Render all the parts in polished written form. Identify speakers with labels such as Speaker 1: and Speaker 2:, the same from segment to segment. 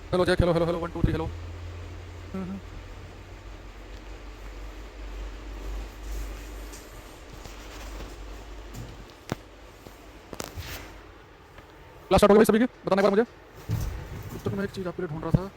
Speaker 1: Hello Jack, hello hello hello, 1 2 3, hello. Class start हो गई भाई सभी की, बताना एक बार मुझे। उस तक मैं एक चीज़ आपके लिए ढूंढ रहा था।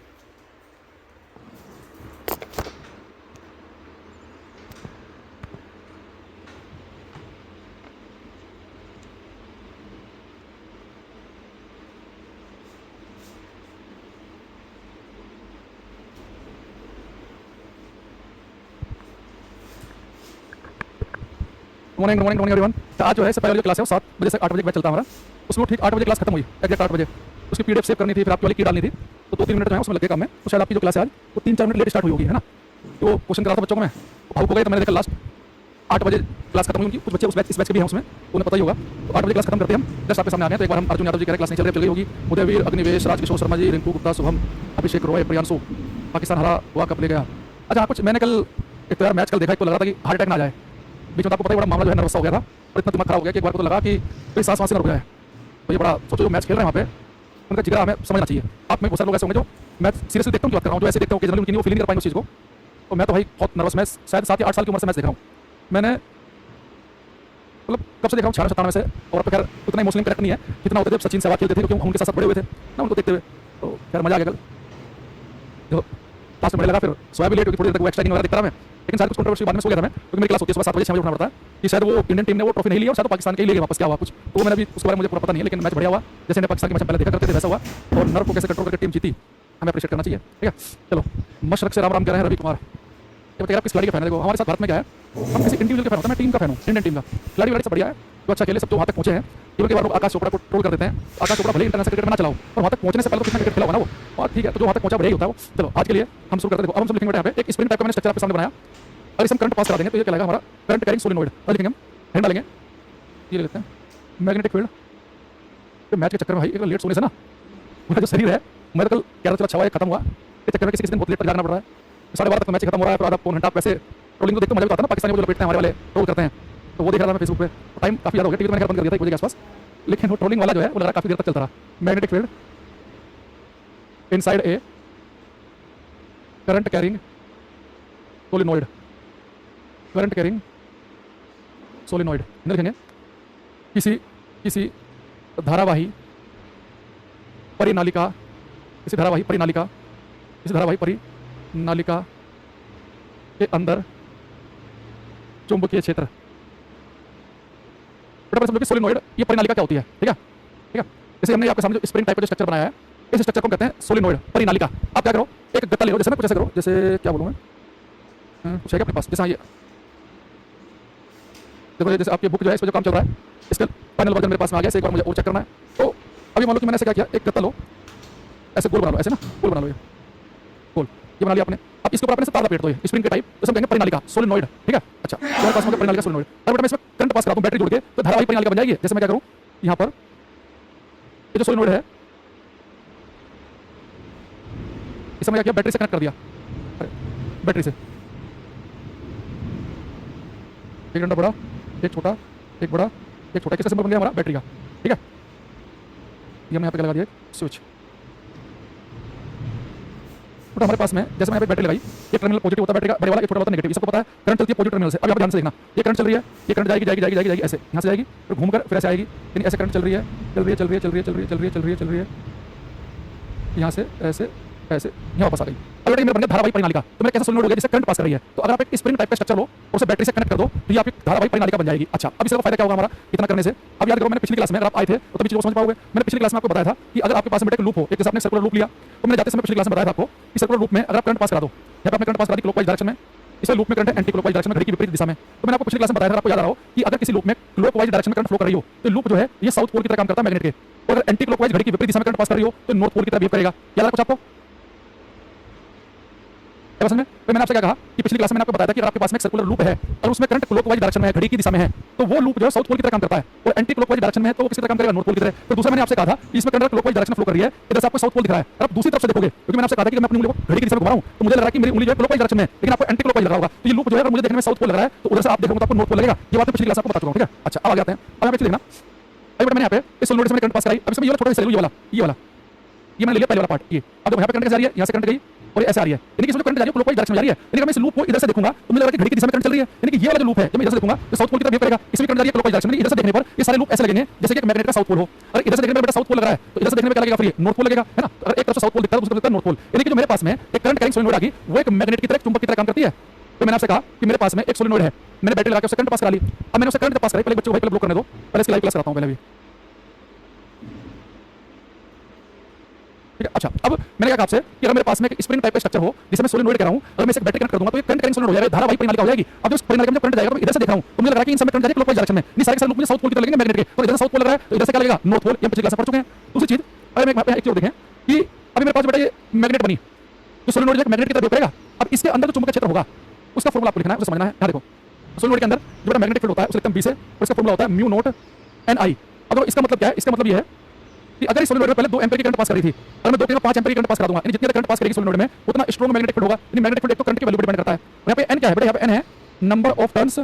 Speaker 1: Morning morning morning everyone. आज जो है इससे पहले वाली जो क्लास है वो 7 बजे से 8 बजे बैच चलता है हमारा। उसमें ठीक 8 बजे क्लास खत्म हुई, एग्जैक्ट 8 बजे। उसकी पीडीएफ सेव करनी थी, फिर आपकी वाली की डालनी थी। तो 2 3 मिनट जो है उसमें लगे काम में। तो शायद आपकी जो क्लास है आज वो 3 4 मिनट लेट स्टार्ट हुई होगी, है ना। तो क्वेश्चन करा था बच्चों को मैं, भावुक हो गए। तो मैंने देखा लास्ट 8 बजे क्लास खत्म हुई उनकी। कुछ बच्चे उस बैच इस बैच के भी हैं उसमें, तो उन्हें पता ही होगा। तो 8 बजे क्लास खत्म करते हैं हम, जस्ट आपके सामने आ गए। तो एक बार हम अर्जुन यादव जी कह रहे हैं क्लास नहीं चल रही, चल गई होगी। उदयवीर, अग्निवेश, राजकिशोर शर्मा जी, रिंकू गुप्ता, शुभम, अभिषेक रॉय, प्रियांशु। पाकिस्तान हरा हुआ कप ले गया। अच्छा हाँ, कुछ मैंने कल एक तो यार मैच कल देखा, एक तो लग रहा था कि हार्ट अटैक ना आ जाए। बीच में आपको पता ही बड़ा मामला जो है नर्वस हो गया था, और इतना दिमाग खराब हो गया कि एक बार को तो लगा कि कोई सांस वांस ना रुक जाए। तो ये बड़ा सोचो, जो मैच खेल रहे हैं वहाँ पे, उनका जिगरा हमें समझना चाहिए। आप में बहुत सारे लोग ऐसे होंगे जो मैच सीरियसली देखता हूँ, बात कर रहा हूँ, जो ऐसे देखते हो कि जनरली उनकी वो फील नहीं कर पाएंगे उस चीज़ को। तो मैं तो भाई बहुत नर्वस, मैं शायद 7 या 8 साल की उम्र से मैच देख रहा हूँ मैंने। मतलब कब से देख रहा हूँ, 96 97 से। और अब तो खैर उतना इमोशनली करेक्ट नहीं है जितना होते थे जब सचिन सहवाग खेलते थे, क्योंकि हम उनके साथ बड़े हुए थे ना उनको देखते हुए। तो खैर मजा आ गया कल जो लास्ट में बढ़ने लगा। फिर सोया भी लेट होगी, थोड़ी देर तक वो एक्स्ट्रा इनिंग वगैरह देखता रहा मैं। लेकिन शायद कुछ कंट्रोवर्सी बाद में सो गया था मैं, क्योंकि मेरी क्लास होती है सुबह 7 बजे 6 बजे उठना पड़ता है। कि शायद वो इंडियन टीम ने वो ट्रॉफी नहीं लिया और शायद वो पाकिस्तान के ही ले गए वापस, क्या हुआ कुछ तो मैंने अभी उसके बारे में मुझे पूरा पता नहीं है। लेकिन मैच बढ़िया हुआ, जैसे इंडिया पाकिस्तान के मैच पहले देखा करते थे वैसा हुआ। और नर्व को कैसे कंट्रोल करके टीम जीती, हमें अप्रिशिएट करना चाहिए, ठीक है। चलो, मशरक से राम राम कह रहे हैं रवि कुमार। ये बताइए आप किस खिलाड़ी के फैन है। देखो हमारे साथ भारत में क्या है, हम किसी इंडिविजुअल के फैन होते हैं। मैं टीम का फैन हूँ, इंडियन टीम का। खिलाड़ी वाली सब बढ़िया है, जो अच्छा खेले, सब जो वहाँ तक पहुंचे हैं। इवन के बार लोग आकाश चोपड़ा को ट्रोल कर देते हैं। आकाश चोपड़ा भले इंटरनेशनल क्रिकेट में ना चलाओ, पर वहाँ तक पहुंचने से पहले तो कितना क्रिकेट खेला होगा ना वो। और ठीक है, तो जो वहाँ तक पहुंचा बढ़िया ही होता है वो। चलो आज के लिए हम शुरू करते हैं। देखो अब हम सब लिखेंगे यहाँ पे एक स्प्रिंग टाइप का मैंने स्ट्रक्चर आपके सामने बनाया, और इसे हम करंट पास करा देंगे। तो ये क्या लगेगा हमारा करंट कैरिंग सोलिनॉइड। और लिखेंगे हम हेड डालेंगे, ये ले लेते हैं मैग्नेटिक फील्ड। तो मैच के चक्कर में भाई एक लेट सोने से ना मेरा जो शरीर है, मैं तो कल कह रहा था अच्छा हुआ खत्म हुआ, इस चक्कर में किसी किसी दिन बहुत लेट तक जागना पड़ रहा है। 12:30 तक मैच खत्म हो रहा है, फिर आधा पौन घंटा वैसे ट्रोलिंग तो देखते मजा भी आता है ना, पाकिस्तानी को जो लपेटते हैं हमारे वाले ट्रोल करते हैं। तो वो देख रहा था मैं फेसबुक पे, टाइम काफी ज़्यादा हो गया। टीवी मैंने बंद कर दिया था 1 बजे के आसपास। लेकिन वो ट्रोलिंग वाला जो है वो लग रहा काफी देर तक चलता रहा। Magnetic field inside a current carrying solenoid, current carrying solenoid लिखेंगे। किसी किसी धारावाही परिनालिका, किसी धारावाही परिनालिका, किसी धारावाही परिनालिका के अंदर चुंबकीय क्षेत्र। बेटा समझो कि सोलिनॉइड ये परिनालिका क्या होती है, ठीक है ठीक है। जैसे हमने आपके सामने जो स्प्रिंग टाइप का जो स्ट्रक्चर बनाया है, इस स्ट्रक्चर को कहते हैं सोलिनॉइड परिनालिका। आप क्या करो, एक गत्ता ले लो, जैसे ना कुछ ऐसे करो, जैसे क्या बोलूँ मैं, कुछ है क्या अपने पास, जैसे ये देखो, जैसे आपकी बुक जो है इस पर जो काम चल रहा है, इसका फाइनल वर्जन मेरे पास में आ गया। एक बार मुझे और चेक करना है। तो अभी मान लो कि मैंने ऐसे क्या किया, एक गत्ता लो, ऐसे गोल बना लो, ऐसे ना गोल बना लो, ये गोल ये बना लिया आपने। अब इसके ऊपर आपने तार लपेट दो, ये स्प्रिंग के टाइप, तो हम कहेंगे परिनालिका सोलिनॉइड, ठीक है। अच्छा मेरे पास में परिनालिका सोलिनॉइड। अब बेटा मैं इसमें करंट पास कराता हूं बैटरी जोड़ के, तो धारावाही परिनालिका बन जाएगी। जैसे मैं क्या करूं, यहां पर ये जो सोलिनॉइड है इसे मैं क्या किया, बैटरी से कनेक्ट कर दिया। बैटरी से एक डंडा बड़ा, एक छोटा, एक बड़ा, एक छोटा, किसका सिंबल बन गया हमारा बैटरी का, ठीक है। ये हमने यहाँ पे क्या लगा दिया, स्विच। तो हमारे पास में जैसे मैंने बैटरी लगाई, ये टर्मिनल पॉजिटिव होता है बैटरी का, बड़े वाला, ये छोटा होता है नेगेटिव। ये सबको पता है, करंट चलती है पॉजिटिव टर्मिनल से। अब यहाँ पे ध्यान से देखना, ये करंट चल रही है, ये करंट जाएगी जाएगी जाएगी जाएगी जाएगी ऐसे, यहाँ से जाएगी फिर घूमकर फिर ऐसे आएगी। यानी ऐसे करंट चल रही है, चल रही है चल रही है चल रही है चल रही है चल रही है चल रही है चल रही है, यहाँ से ऐसे ऐसे यहाँ वापस आ गई। अब बेटा मेरे बन गया धारावाही परिनालिका। तो मेरा कैसा सोलिनॉइड हो गया, जिससे करंट पास कर रही है। तो अगर आप एक स्प्रिंग टाइप का स्ट्रक्चर लो और उसे बैटरी से कनेक्ट कर दो, तो ये आपकी धारावाही परिनालिका बन जाएगी। अच्छा अब इसका फायदा क्या होगा हमारा इतना करने से। अब याद करो, मैंने पिछली क्लास में, अगर आप आए थे तो तभी चीज़ समझ पाओगे। मैंने पिछली क्लास में आपको बताया था कि अगर आपके पास में बेटा एक लूप हो, एक जैसे आपने सर्कुलर लूप लिया, तो मैंने जाते समय पिछली क्लास में बताया था आपको कि सर्कुलर लूप में अगर आप करंट पास करा दो, यहाँ पे आपने करंट पास करा दी क्लॉकवाइज डायरेक्शन में, इस लूप में करंट है एंटी क्लॉकवाइज डायरेक्शन में, घड़ी की विपरीत दिशा में। तो मैंने आपको पिछली क्लास में बताया था, आपको याद आ रहा हो कि अगर किसी लूप में क्लॉकवाइज डायरेक्शन में करंट फ्लो कर रही हो, तो लूप जो है ये साउथ पोल की तरह काम करता है मैग्नेट के। और अगर एंटी क्लॉकवाइज घड़ी की विपरीत दिशा में करंट पास कर रही हो तो नॉर्थ पोल की तरह बिहेव करेगा। याद आ कुछ आपको समझ में। तो मैंने आपसे क्या कहा कि पिछली क्लास में मैंने आपको बताया था कि अगर आपके पास में एक सर्कुलर लूप है और उसमें करंट क्लॉकवाइज डायरेक्शन में है, घड़ी की दिशा में है, तो वो लूप जो है साउथ पोल की तरह काम करता है। और एंटी क्लॉकवाइज डायरेक्शन में है तो वो किसी तरह काम करेगा, नॉर्थ पोल की तरह। तो दूसरा मैंने आपसे कहा था कि इसमें करंट क्लॉकवाइज डायरेक्शन फ्लो कर रही है, इधर से आपको साउथ पोल दिख रहा है। और आप दूसरी तरफ से देखोगे, क्योंकि मैंने आपसे कहा था कि मैं अपनी उंगली को घड़ी की दिशा में घुमा रहा हूं, तो मुझे लग रहा है कि मेरी उंगली जो है क्लॉकवाइज डायरेक्शन में है, लेकिन आपको एंटी क्लॉकवाइज लग रहा होगा। तो ये लूप जो है अगर मुझे देखने में साउथ पोल लग रहा है, तो उधर से आप देखोगे तो आपको नॉर्थ पोल लगेगा। ये बात मैं पिछली क्लास आपको बता चुका हूं, ठीक है। अच्छा अब आगे आते हैं। अब यहाँ पे देखना, अभी मैंने यहाँ पे इस सोलिनॉइड से मैंने करंट पास कराई। अब इसमें ये वाला छोटा सा सेल, ये वाला ये मैंने ले लिया पहले वाला पार्ट, ये अब देखो यहाँ पे करंट कैसे आ रही है, यहाँ से करंट गई और ऐसे आ रही है, यानी कि इसमें जो करंट जा रही है क्लॉकवाइज डायरेक्शन में जा रही है। यानी कि मैं इस लूप को इधर से देखूंगा तो मुझे लग रहा है कि घड़ी की दिशा में करंट चल रही है, यानी कि ये वाला जो लूप है जब मैं इधर से देखूंगा तो साउथ पोल की तरफ बिहेव करेगा, इसमें करंट जा रही है क्लॉकवाइज डायरेक्शन में। इधर से देखने पर ये सारे लूप ऐसे लगेंगे जैसे कि एक मैग्नेट का साउथ पोल हो। अगर इधर से देखने पर बेटा साउथ पोल लग रहा है तो इधर से देखने में क्या लगेगा, फिर नॉर्थ पोल लगेगा, है ना। अगर एक तरफ से साउथ पोल दिखता है दूसरी तरफ दिखता है नॉर्थ पोल, यानी कि जो मेरे पास में एक करंट कैरिंग सोलेनोइड आ गई वो एक मैग्नेट की तरह, चुंबक की तरह काम करती है। तो मैंने आपसे कहा कि मेरे पास में एक सोलेनोइड है, मैंने बैटरी लगा के उससे करंट पास करा ली। अब मैंने उससे करंट पास कराई, पहले बच्चों को पहले ब्लॉक करने दो, पहले इसकी लाइव क्लास कराता हूं पहले भी, ठीक है। अच्छा, अब मैंने कहा आपसे कि अगर मेरे पास में एक स्प्रिंग टाइप का स्ट्रक्चर हो जिसे मैं सोलेनोइड कह रहा हूं, अगर मैं इसे बैटरी कनेक्ट कर दूंगा तो ये करंट कैरिंग सोलेनोइड हो जाएगा, धारावाही परिणालिका हो जाएगी। अब जब परिणालिका में करंट जाएगा तो इधर से देख रहा हूं तो मुझे लग रहा है कि इन सब में करंट जा रही है क्लॉकवाइज डायरेक्शन में, नहीं सारे के सारे लूप मुझे साउथ पोल की तरफ लगेंगे मैग्नेट के, तो इधर से साउथ पोल लग रहा है तो इधर से क्या लगेगा, नॉर्थ पोल। ये पिछली क्लास में पढ़ चुके हैं। दूसरी चीज, अगर मैं एक चीज देखें कि अभी मेरे पास बेटा ये मैग्नेट बनी तो सोलेनोइड जो मैग्नेट की तरफ करेगा, अब इसके अंदर जो चुंबकीय क्षेत्र होगा उसका फॉर्मूला आपको लिखना है, उसे समझना है। यहां देखो सोलेनोइड के अंदर जो बेटा मैग्नेटिक फील्ड होता है उसे लिखते हैं B से, और इसका फॉर्मूला होता है म्यू नॉट एन आई। अब इसका मतलब क्या है, इसका मतलब ये है कि अगर इस सोलेनोइड में पहले 2 एम्पीयर की करंट पास कर रही थी, अगर मैं 2 के 5 एम्पीयर की करंट पास करा दूंगा, यानी जितनी करंट पास करेगी सोलेनोइड में उतना स्ट्रॉन्ग मैग्नेटिक फील्ड होगा। यानी मैग्नेटिक फील्ड एक तो करंट की वैल्यू पर डिपेंड करता है। और यहाँ पे n क्या है बेटा, यहाँ पे n है number of turns,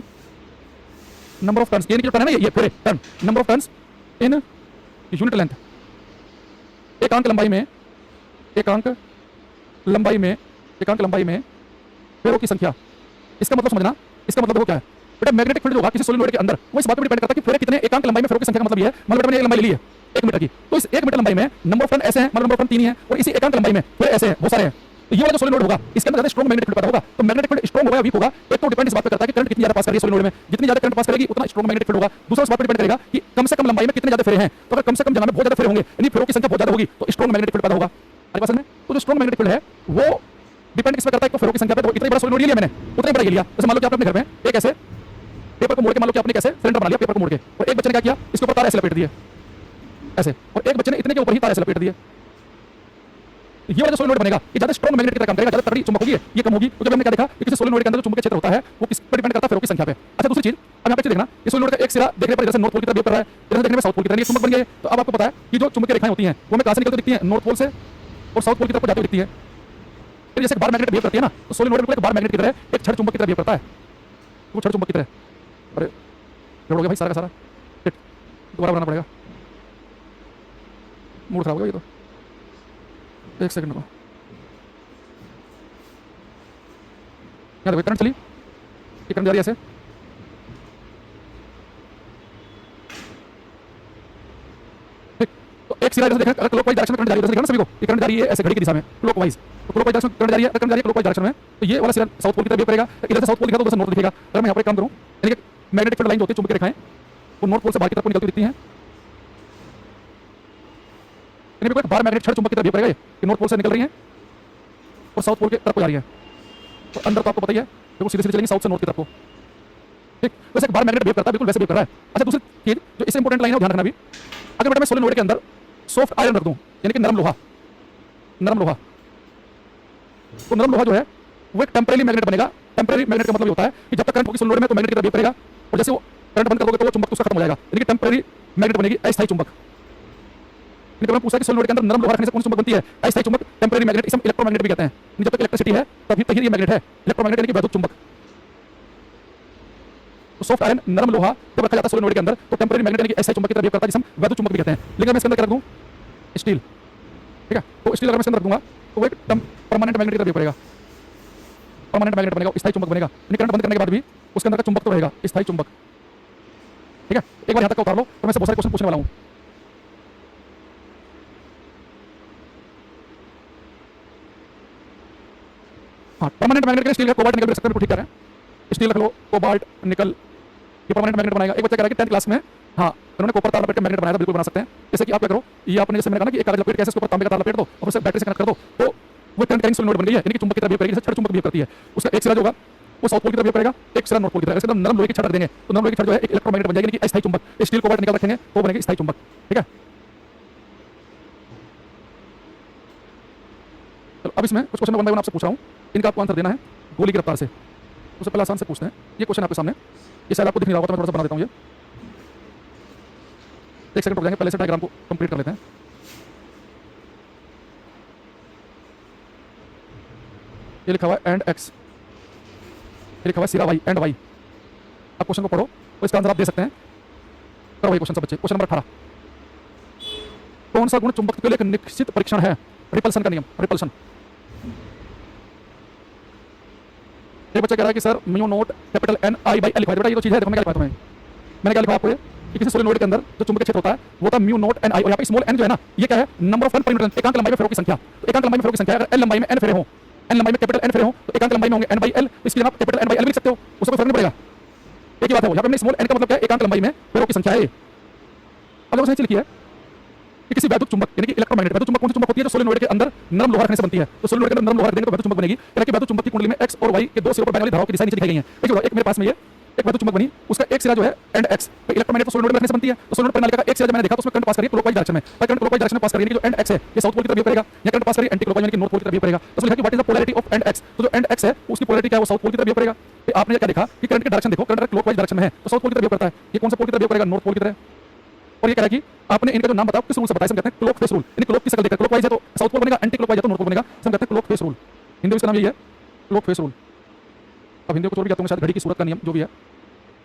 Speaker 1: number of turns, यानी कि जो टर्न है ना ये पूरे turn, number of turns in unit length, एकांक लंबाई में, एकांक लंबाई में, एकांक लंबाई में फेरों की संख्या। इसका मतलब समझना, इसका मतलब वो क्या है बेटा, मैग्नेटिक फील्ड जो होगा किसी सोलेनोइड के अंदर वो इस बात पर डिपेंड करता है कि फेरे कितने, एकांक लंबाई में फेरों की संख्या का मतलब ये है, मतलब बेटा मैंने एक लंबाई ले ली है 1 मीटर की, तो इस 1 मीटर लंबाई में नंबर ऑफ टर्न ऐसे हैं, मतलब नंबर ऑफ टर्न 3 ही है, और इसी एकांक लंबाई में फेरे ऐसे हैं बहुत सारे हैं। तो ये वाला जो सोलेनोइड होगा इसके अंदर ज्यादा स्ट्रॉन्ग मैग्नेटिक फील्ड पैदा होगा। तो मैग्नेटिक फील्ड स्ट्रॉन्ग होगा या वीक होगा, एक तो डिपेंड इस बात पर करता है कि करंट कितनी ज्यादा पास कर रही है सोलेनोइड में, जितनी ज्यादा करंट पास करेगी उतना स्ट्रॉन्ग मैग्नेटिक फील्ड होगा। दूसरा इस बात पर डिपेंड करेगा कि कम से कम लंबाई में कितने ज्यादा फेरे हैं, तो अगर कम से कम जगह में बहुत ज्यादा फेरे होंगे यानी फेरों की संख्या बहुत ज्यादा होगी तो स्ट्रॉन्ग मैग्नेटिक फील्ड पैदा होगा। अरे पास में तो जो स्ट्रॉन्ग मैग्नेटिक फील्ड है वो डिपेंड किस पे करता है, तो फेरों की संख्या पे। तो इतना बड़ा सोलेनोइड लिया मैंने, उतना बड़ा ये लिया। जैसे मान लो कि आपने अपने घर में एक ऐसे पेपर को मोड़ के, मान लो कि आपने कैसे सिलेंडर बना लिया पेपर को मोड़ के, और एक बच्चे ने क्या किया, इसके ऊपर तार ऐसे लपेट दिए ऐसे, और एक बच्चे ने इतने के ऊपर ही तार ऐसे लपेट दिए। ये वाला जो सोलेनोइड बनेगा ये ज्यादा स्ट्रॉन्ग मैग्नेट की तरह काम करेगा, ज्यादा तगड़ी चुंबक होगी, ये कम होगी। तो जब हमने क्या देखा कि किसी सोलेनोइड के अंदर जो चुंबकीय क्षेत्र होता है वो किस पर डिपेंड करता है, फेरों की संख्या पे। अच्छा दूसरी चीज, अब यहाँ पे देखना, इस सोलेनोइड का एक सिरा देखने पर इधर से नॉर्थ पोल की तरफ बिहेव कर रहा है, इधर से देखने में साउथ पोल की तरफ, ये चुंबक बन गया है। तो अब आपको पता है कि जो चुंबकीय रेखाएं होती हैं वो हमें कहां से निकलती दिखती हैं, नॉर्थ पोल से और साउथ पोल की तरफ जाती हुई दिखती है। फिर जैसे बार मैग्नेट बिहेव करती है ना, तो सोलेनोइड बिल्कुल एक बार मैग्नेट की तरह, एक छड़ चुंबक की तरह बिहेव करता है, वो छड़ चुंबक की तरह। अरे गड़बड़ हो गया भाई सारा का सारा, दोबारा बनाना पड़ेगा, मूड खराब हो गया ये तो। एक सेकंड को, यहाँ देखो करंट चली, ये करंट जा रही है ऐसे, ठीक। तो एक सिरा इधर से देखना, अगर क्लॉकवाइज डायरेक्शन में करंट जा रही है, इधर से देखना ना सभी को, ये करंट जा रही है ऐसे घड़ी की दिशा में क्लॉकवाइज, तो क्लॉकवाइज डायरेक्शन में करंट जा रही है, करंट जा रही है क्लॉकवाइज डायरेक्शन में, तो ये वाला सिरा साउथ पोल की तरफ बिहेव करेगा, इधर से साउथ पोल दिखेगा तो उधर से नॉर्थ दिखेगा। अगर मैं यहाँ पर काम करूँ, यानी कि मैग्नेटिक फील्ड लाइन जो होती है चुंबकीय रेखाएं वो नॉर्थ पोल से बाहर की तरफ निकलती दिखती हैं, यानी कोई बार मैग्नेट छड़ चुंबक की तरफ बिहेव करेगा, ये नॉर्थ पोल से निकल रही है और साउथ पोल की तरफ को जा रही है। तो अंदर तो आपको पता ही है बिल्कुल सीधे सीधे चलेंगे साउथ से नॉर्थ की तरफ को, ठीक। वैसे एक बार मैग्नेट बिहेव करता है बिल्कुल वैसे बिहेव कर रहा है। अच्छा दूसरी चीज जो इससे इंपॉर्टेंट लाइन है ध्यान रखना भी, अगर बेटा मैं सोलेनोइड के अंदर सॉफ्ट आयरन रख दूं, यानी कि नरम लोहा, नरम लोहा, तो नरम लोहा जो है वो एक टेम्परेरी मैग्नेट बनेगा। टेम्परेरी मैग्नेट का मतलब ये होता है कि जब तक करंट होगी सोलेनोइड में तो मैग्नेट की तरफ बिहेव करेगा, और जैसे वो करंट बंद कर दोगे तो वो चुंबक उसका खत्म हो जाएगा, यानी कि टेम्परेरी मैग्नेट बनेगी, अस्थायी चुंबक। तो मैं पूछा कि सोलेनोइड के अंदर नरम लोहा रखने से कौन सी चुंबक बनती है, अस्थायी चुंबक, टेम्परेरी मैग्नेट, इसे इलेक्ट्रोमैग्नेट भी कहते हैं। जब तक इलेक्ट्रिसिटी है तभी तक ये मैग्नेट है, इलेक्ट्रोमैग्नेट यानी कि वैद्युत चुंबक। तो सॉफ्ट आयरन नरम लोहा जब रखा जाता है सोलेनोइड के अंदर तो टेम्परेरी मैग्नेट यानी कि अस्थायी चुंबक की तरह बिहेव करता है, जिसे हम वैद्युत चुंबक भी कहते हैं। लेकिन मैं इसके अंदर क्या रख दूं, स्टील, ठीक है। तो स्टील अगर मैं इसके अंदर रख दूंगा तो वो एक परमानेंट मैग्नेट की तरह बिहेव करेगा, परमानेंट मैग्नेट बनेगा, स्थायी चुंबक बनेगा, यानी करंट बंद करने के बाद भी उसके अंदर का चुंबक तो रहेगा, स्थायी चुंबक, ठीक है। एक बार यहाँ तक का उतार लो, तो मैं से बहुत सारे क्वेश्चन पूछने वाला हूँ। हाँ, परमानेंट मैग्नेट के लिए स्टील का कोबाल्ट निकल भी सकते हैं, बिल्कुल ठीक कह रहे हैं। स्टील रख लो, कोबाल्ट निकल, ये परमानेंट मैग्नेट बनाएगा। एक बच्चा कह रहा है कि 10th क्लास में हाँ उन्होंने कॉपर तार लपेट के मैग्नेट बनाया था, बिल्कुल बना सकते हैं। जैसे कि आप क्या करो, ये आपने जैसे मैंने कहा ना कि एक कागज लपेट कैसे उसके ऊपर तांबे का तार लपेट दो और उसे बैटरी से कनेक्ट कर दो, तो वो करंट कैरिंग सोलेनोइड बन गई है, यानी कि चुंबक की तरह बिहेव करेगी, जैसे छड़ चुंबक बिहेव करती है। उसका एक सिरा जो होगा वो साउथ पोल की तरफ बिहेव करेगा, एक सिरा नॉर्थ पोल की तरफ। एकदम नरम लोहे की छड़ रख देंगे तो नरम लोहे की छड़ जो है एक इलेक्ट्रोमैग्नेट बन जाएगी, यानी कि अस्थायी चुंबक। स्टील कोबाल्ट निकाल रखेंगे तो बनेगी स्थायी चुंबक, ठीक है। चलो अब इसमें कुछ क्वेश्चन वन बाय वन आपसे पूछ रहा हूँ, इनका आपको आंसर देना है गोली की रफ्तार से। उससे पहले आसान से पूछते हैं, ये क्वेश्चन आपके सामने, ये शायद आपको दिख नहीं रहा होगा तो मैं थोड़ा सा बना देता हूँ। ये एक सेकंड रुक जाएंगे, पहले से डायग्राम को कंप्लीट कर लेते हैं। ये लिखा हुआ है एंड एक्स, ये लिखा हुआ है सिरा वाई एंड वाई। आप क्वेश्चन को पढ़ो तो इसका आंसर आप दे सकते हैं। करो वही क्वेश्चन सब बच्चे। क्वेश्चन नंबर 18, कौन सा गुण चुंबकत्व के लिए एक निश्चित परीक्षण है? रिपल्सन का नियम, रिपल्सन। एक बच्चा कह रहा है कि sir mu note capital N I by L लिखा है। बेटा ये तो चीज है, देखो मैंने क्या लिखा तुम्हें, मैंने क्या लिखा आपको ये कि किसी सोलेनोइड के अंदर जो चुंबकीय क्षेत्र होता है वो होता है म्यू नोट एन आई, और यहाँ पे स्मॉल एन जो है ना ये क्या है? Number of turn per unit, एकांक लंबाई में फेरों की संख्या। तो एकांक लंबाई में फेरों की संख्या, अगर एल लंबाई में एन फेरे हो, एन लंबाई में कैपिटल एन फेरे हो, तो एकांक लंबाई में होंगे एन बाई एल, तो इसकी जनाब कैपिटल एन बाई एल लिख सकते हो, उसको कोई फर्क नहीं पड़ेगा। एक ही बात है वो, यहाँ पे स्मॉल एन का मतलब क्या है? एकांक लंबाई में फेरों की संख्या है। अब देखो लिखी है कि किसी वैद्युत चुंबक यानी कि इलेक्ट्रोमैग्नेट, वैद्युत चुंबक कौन सी चुंबक होती है? जो सोलेनोइड के अंदर नरम लोहा रखने से बनती है। तो सोलेनोइड के अंदर नरम लोहा रख देंगे तो वैद्युत चुंबक बनेगी। यानी कि वैद्युत चुंबक की कुंडली में एक्स और वाई के दो सिरों पर बहने वाली धाराओं की दिशा नीचे दिखाई गई है। एक मेरे पास में ये एक वैद्युत चुंबक बनी, उसका एक सिरा जो है एंड एक्स, तो इलेक्ट्रोमैग्नेट तो सोलेनोइड में रखने से बनती है। तो सोलेनोइड प्रणाली का एक सिरा जब मैंने देखा तो उसमें करंट पास करिए क्लॉकवाइज डायरेक्शन में, पर करंट क्लॉकवाइज डायरेक्शन में पास करिए जो एंड एक्स है ये साउथ पोल की तरफ बिहेव करेगा, या करंट पास करिए एंटी क्लॉकवाइज यानी कि नॉर्थ पोल की तरफ बिहेव करेगा। तो लिखा कि what is the polarity of and x, तो जो एंड एक्स है उसकी पोलैरिटी क्या है? वो साउथ पोल की तरफ बिहेव करेगा। तो आपने क्या देखा कि करंट की डायरेक्शन देखो, करंट क्लॉकवाइज डायरेक्शन में है तो साउथ पोल की तरफ बिहेव करता है। ये कौन सा पोल की तरफ बिहेव करेगा? नॉर्थ पोल की तरफ। और ये कह रहा है कि आपने इनका जो नाम बताओ किस रूल से बताया? हम कहते हैं क्लॉक फेस रूल, यानी क्लॉक की शक्ल देखकर क्लॉकवाइज है तो साउथ पोल बनेगा, एंटी क्लॉकवाइज है तो नॉर्थ पोल बनेगा, हम कहते हैं क्लॉक फेस रूल। हिंदी में इसका नाम यही है, क्लॉक फेस रूल। अब हिंदी को छोड़ भी जाते होंगे शायद, घड़ी की सूरत का नियम जो भी है,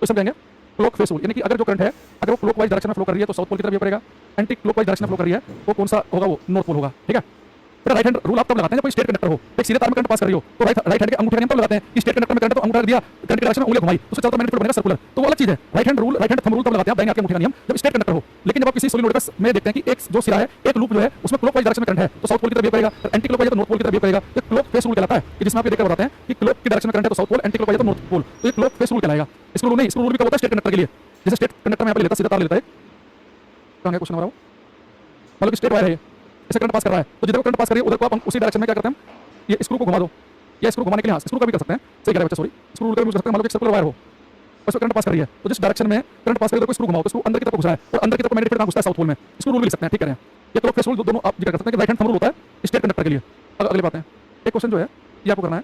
Speaker 1: तो सब कहेंगे क्लॉक फेस रूल। यानी कि अगर जो करंट है अगर वो क्लॉकवाइज डायरेक्शन में फ्लो कर रही है तो साउथ पोल की तरफ बिहेव करेगा, एंटी क्लॉकवाइज डायरेक्शन में फ्लो कर रही है वो कौन सा होगा? वो नॉर्थ पोल होगा। ठीक है, फिर राइट हैंड रूल आप तब लगाते हैं जब कोई स्ट्रेट कंडक्टर हो, एक सीधे तार में करंट पास कर रही हो, तो राइट हैंड के अंगूठे का नियम तब लगाते हैं कि स्ट्रेट कंडक्टर में करंट तो अंगूठा रख दिया, करंट की डायरेक्शन में उंगली घुमाई, उससे चलता मैग्नेटिक फील्ड बनेगा सर्कुलर, तो वो अलग चीज है। Right hand rule, right hand thumb rule तब लगाते हैं दाहिने हाथ के अंगूठे का नियम जब स्ट्रेट कंडक्टर हो। लेकिन जब आप किसी सोलेनोइड में देखते हैं कि एक जो सिरा है, एक लूप जो है उसमें क्लॉकवाइज डायरेक्शन में करंट है तो साउथ पोल की तरफ बिहेव करेगा, एंटी क्लॉकवाइज तो नॉर्थ पोल की तरफ बिहेव करेगा। तो क्लॉक फेस रूल कहलाता है कि जिसमें आप ये देखकर बताते हैं कि क्लॉक की डायरेक्शन में करंट है तो साउथ पोल, एंटी क्लॉकवाइज तो नॉर्थ पोल, तो ये क्लॉक फेस रूल कहलाएगा। इसको रूल नहीं, इसको रूल भी कब होता है? स्ट्रेट कंडक्टर के लिए। जैसे स्ट्रेट कंडक्टर में यहाँ पे लेता सीधा तार लेता है, कहां गया क्वेश्चन हमारा? मतलब स्ट्रेट वायर है, इसे करंट पास कर रहा है तो जिधर को करंट पास करिए उधर को आप उसी डायरेक्शन में क्या करते हैं? ये स्क्रू को घुमा दो, या स्क्रू घुमाने के लिए हाँ स्क्रू का भी कर सकते हैं, सही कह रहे हैं बच्चा, सॉरी स्क्रू रूल का यूज कर सकते हैं। मान लो कि सर्कुलर वायर हो उसमें करंट पास कर रही है तो जिस डायरेक्शन में करंट पास करेगा तो स्क्रू घुमाओ तो स्क्रू अंदर की तरफ घुसा है और अंदर की तरफ मैग्नेटिक फील्ड कहां घुसता है? साउथ पोल में। स्क्रू रूल भी लिख सकते हैं, ठीक है। ये क्लॉक फेस रूल दोनों आप जिक्र कर सकते हैं कि राइट हैंड थंब रूल होता है स्ट्रेट कंडक्टर के लिए। अगली बात है, एक क्वेश्चन जो है ये आपको करना है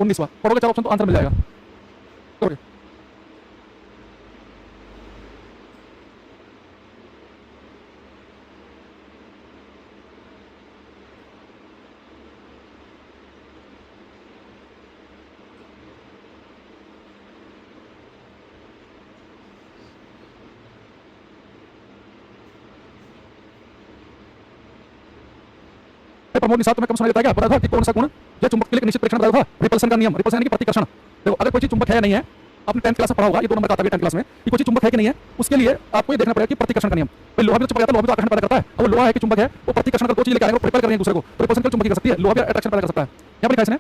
Speaker 1: 19वां, पढ़ोगे 4 ऑप्शन तो आंसर मिल जाएगा। करोगे? प्रमोद निषाद तुम्हें कम सुनाई देता है क्या? पता था कि कौन सा गुण जो चुंबक के लिए निश्चित परीक्षण बताया था? रिपल्सन का नियम, रिपल्सन यानी कि प्रतिकर्षण। देखो अगर कोई चीज चुंबक है या नहीं है, आपने 10th क्लास में पढ़ा होगा, ये 2 नंबर का आता है 10th क्लास में कि कोई चीज चुंबक है कि नहीं है, उसके लिए आपको ये देखना पड़ेगा कि प्रतिकर्षण का नियम। भाई लोहा भी तो चिपक जाता है, लोहा भी तो आकर्षण पैदा करता है, अब लोहा है कि चुंबक है वो प्रतिकर्षण कर दो चीज लेके आएंगे, वो रिपेल कर रही है दूसरे को, तो रिपल्सन चुंबक कर सकती है, लोहा भी अट्रैक्शन पैदा कर सकता है। यहाँ पर लिखा है इसने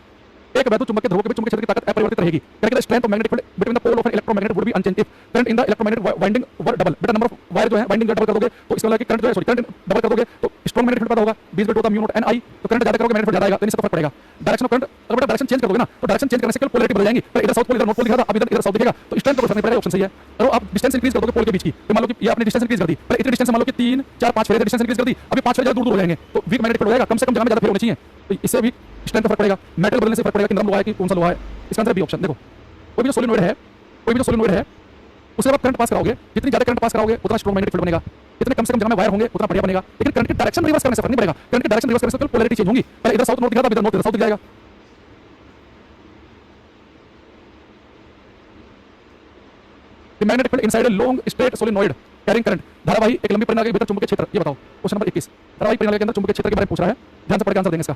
Speaker 1: एक वैद्युत चुंबक के ध्रुव के बीच चुंबकीय क्षेत्र की ताकत अपरिवर्तित रहेगी। कहते हैं strength of magnetic field between the pole of an electromagnet would be unchanged if current in the electromagnetic winding were double. बेटा नंबर ऑफ वायर जो है वाइंडिंग डबल कर दोगे तो इसका मतलब कि करंट जो है सॉरी करंट डबल कर दोगे तो स्ट्रांग मैग्नेटिक फील्ड पैदा होगा, 20 बटे 2 म्यू नॉट एन आई, तो करंट ज्यादा करोगे मैग्नेटिक फील्ड ज्यादा आएगा, तो इससे तो फर्क पड़ेगा। डायरेक्शन ऑफ करंट अगर बेटा डायरेक्शन चेंज कर दोगे ना तो डायरेक्शन चेंज करने से केवल पोलैरिटी बदल जाएंगी, पर इधर साउथ पोल इधर नॉर्थ पोल दिखा था, अब इधर साउथ दिखेगा, तो स्ट्रेंथ को फर्क नहीं पड़ेगा, ऑप्शन सही है। और आप डिस्टेंस इंक्रीज कर दोगे पोल के बीच की, तो मान लो कि ये आपने डिस्टेंस इंक्रीज कर दी, पर इतनी डिस्टेंस मान लो कि 3 4 5 फेरे डिस्टेंस इंक्रीज कर दी, अभी 5 फेरे दूर दूर हो जाएंगे तो वीक मैग्नेटिक फील्ड हो जाएगा, कम से कम जगह में ज्यादा फेरे होने चाहिए, तो इससे भी स्ट्रेंथ का फर्क पड़ेगा। मेटल बदलने से फर्क पड़ेगा कि नरम लोहा है कि कौन सा लोहा है, इसका आंसर बी ऑप्शन। देखो कोई भी जो सोलेनोइड है, कोई भी जो सोलेनोइड है उससे आप करंट पास कराओगे, जितनी ज्यादा करंट पास कराओगे उतना स्ट्रांग मैग्नेटिक फील्ड बनेगा, जितने कम से कम जगह में वायर होंगे उतना बढ़िया बनेगा। लेकिन करंट की डायरेक्शन रिवर्स करने से फर्क नहीं पड़ेगा, करंट की डायरेक्शन रिवर्स करने से केवल पोलैरिटी चेंज होगी, पहले इधर साउथ नॉर्थ दिखा था, इधर नॉर्थ इधर साउथ दिख जाएगा। The magnetic field inside a long straight solenoid carrying current, धारावाही एक लंबी परिनाली के भीतर चुंबकीय क्षेत्र, ये बताओ क्वेश्चन नंबर 21। धारावाही परिनाली के अंदर चुंबकीय क्षेत्र के बारे में पूछ रहा है, ध्यान से पढ़ के आंसर देंगे इसका।